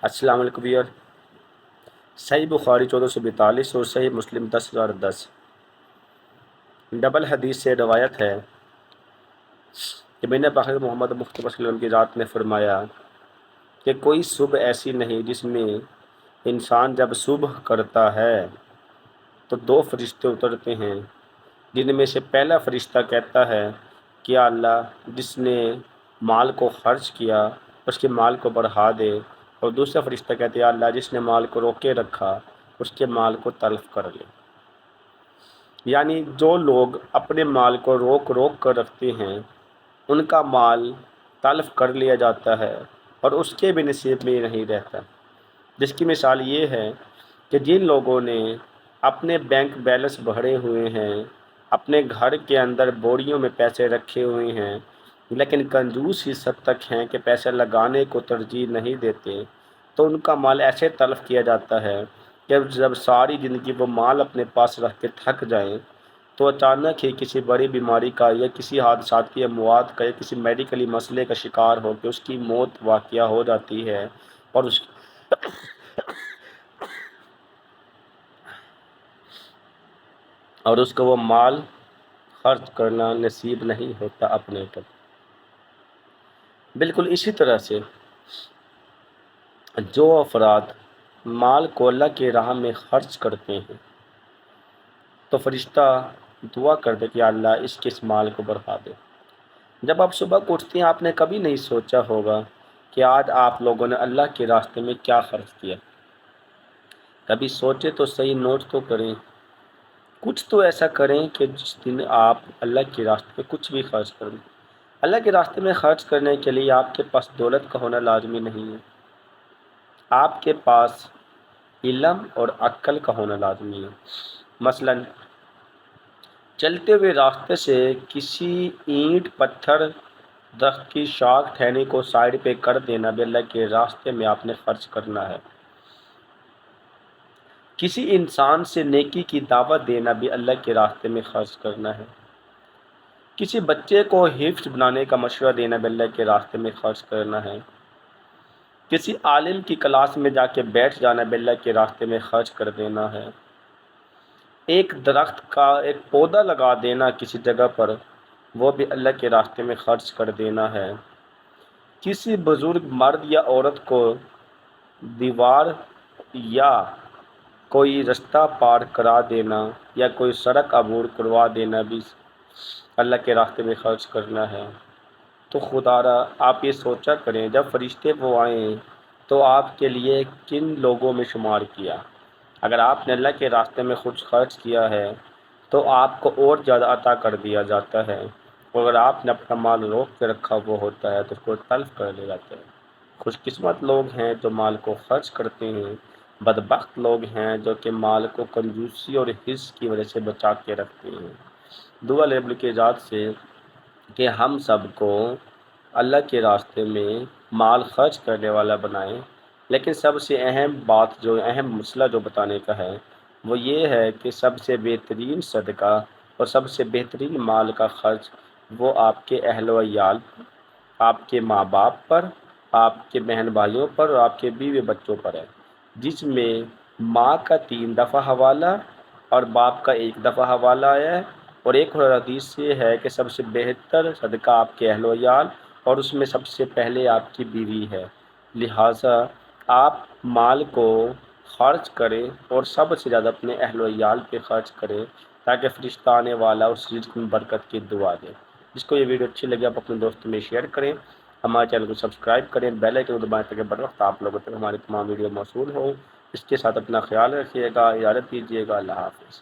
السلام علیکم ویور۔ صحیح بخاری 1442 اور صحیح مسلم 10,010 ڈبل حدیث سے روایت ہے کہ میں نے پاک محمد مصطفیٰ صلی اللہ علیہ وسلم کی ذات نے فرمایا کہ کوئی صبح ایسی نہیں جس میں انسان جب صبح کرتا ہے تو دو فرشتے اترتے ہیں، جن میں سے پہلا فرشتہ کہتا ہے کہ یا اللہ، جس نے مال کو خرچ کیا اس کے مال کو بڑھا دے، اور دوسرا فرشتہ کہتے ہیں یا اللہ، جس نے مال کو روکے رکھا اس کے مال کو تلف کر لے۔ یعنی جو لوگ اپنے مال کو روک روک کر رکھتے ہیں ان کا مال تلف کر لیا جاتا ہے اور اس کے بھی نصیب میں نہیں رہتا، جس کی مثال یہ ہے کہ جن لوگوں نے اپنے بینک بیلنس بھرے ہوئے ہیں، اپنے گھر کے اندر بوریوں میں پیسے رکھے ہوئے ہیں، لیکن کنجوس اس حد تک ہیں کہ پیسے لگانے کو ترجیح نہیں دیتے، تو ان کا مال ایسے تلف کیا جاتا ہے کہ جب ساری زندگی وہ مال اپنے پاس رکھ کے تھک جائیں تو اچانک ہی کسی بڑی بیماری کا یا کسی حادثاتی اموات کا یا کسی میڈیکلی مسئلے کا شکار ہو کے اس کی موت واقعہ ہو جاتی ہے، اور اس کو وہ مال خرچ کرنا نصیب نہیں ہوتا اپنے اوپر۔ بالکل اسی طرح سے جو افراد مال کو اللہ کی راہ میں خرچ کرتے ہیں تو فرشتہ دعا کر دے کہ اللہ اس کے اس مال کو بڑھا دے۔ جب آپ صبح کو اٹھتے ہیں آپ نے کبھی نہیں سوچا ہوگا کہ آج آپ لوگوں نے اللہ کے راستے میں کیا خرچ کیا۔ کبھی سوچے تو صحیح، نوٹ تو کریں، کچھ تو ایسا کریں کہ جس دن آپ اللہ کے راستے میں کچھ بھی خرچ کریں۔ اللہ کے راستے میں خرچ کرنے کے لیے آپ کے پاس دولت کا ہونا لازمی نہیں ہے، آپ کے پاس علم اور عقل کا ہونا لازمی ہے۔ مثلاً چلتے ہوئے راستے سے کسی اینٹ، پتھر، درخت کی شاخ ٹہنی کو سائڈ پہ کر دینا بھی اللہ کے راستے میں آپ نے خرچ کرنا ہے۔ کسی انسان سے نیکی کی دعوت دینا بھی اللہ کے راستے میں خرچ کرنا ہے۔ کسی بچے کو حفظ بنانے کا مشورہ دینا بھی اللہ کے راستے میں خرچ کرنا ہے۔ کسی عالم کی کلاس میں جا کے بیٹھ جانا بھی اللہ کے راستے میں خرچ کر دینا ہے۔ ایک درخت کا ایک پودا لگا دینا کسی جگہ پر، وہ بھی اللہ کے راستے میں خرچ کر دینا ہے۔ کسی بزرگ مرد یا عورت کو دیوار یا کوئی رستہ پار کرا دینا یا کوئی سڑک عبور کروا دینا بھی اللہ کے راستے میں خرچ کرنا ہے۔ تو خدا را آپ یہ سوچا کریں جب فرشتے وہ آئیں تو آپ کے لیے کن لوگوں میں شمار کیا۔ اگر آپ نے اللہ کے راستے میں خود خرچ کیا ہے تو آپ کو اور زیادہ عطا کر دیا جاتا ہے، اور اگر آپ نے اپنا مال روک کے رکھا ہوا ہوتا ہے تو اس کو تلف کر لیا جاتا ہے۔ خوش قسمت لوگ ہیں جو مال کو خرچ کرتے ہیں، بدبخت لوگ ہیں جو کہ مال کو کنجوسی اور حرص کی وجہ سے بچا کے رکھتے ہیں۔ دعا لیبل کی ذات سے کہ ہم سب کو اللہ کے راستے میں مال خرچ کرنے والا بنائیں، لیکن سب سے اہم بات جو اہم مسئلہ جو بتانے کا ہے وہ یہ ہے کہ سب سے بہترین صدقہ اور سب سے بہترین مال کا خرچ وہ آپ کے اہل و عیال، آپ کے ماں باپ پر، آپ کے بہن بھائیوں پر اور آپ کے بیوی بچوں پر ہے، جس میں ماں کا 3 دفعہ حوالہ اور باپ کا 1 دفعہ حوالہ ہے، اور ایک اور حدیث یہ ہے کہ سب سے بہتر صدقہ آپ کے اہل و عیال اور اس میں سب سے پہلے آپ کی بیوی ہے۔ لہٰذا آپ مال کو خرچ کریں اور سب سے زیادہ اپنے اہل و عیال پہ خرچ کریں تاکہ فرشتہ آنے والا اس رزق میں برکت کی دعا دے۔ جس کو یہ ویڈیو اچھی لگی آپ اپنے دوستوں میں شیئر کریں، ہمارے چینل کو سبسکرائب کریں، بیل آئیکن کو دبائیں تاکہ بر وقت آپ لوگوں تک ہماری تمام ویڈیو موصول ہوں۔ اس کے ساتھ اپنا خیال رکھیے گا، اجازت دیجیے گا، اللہ حافظ۔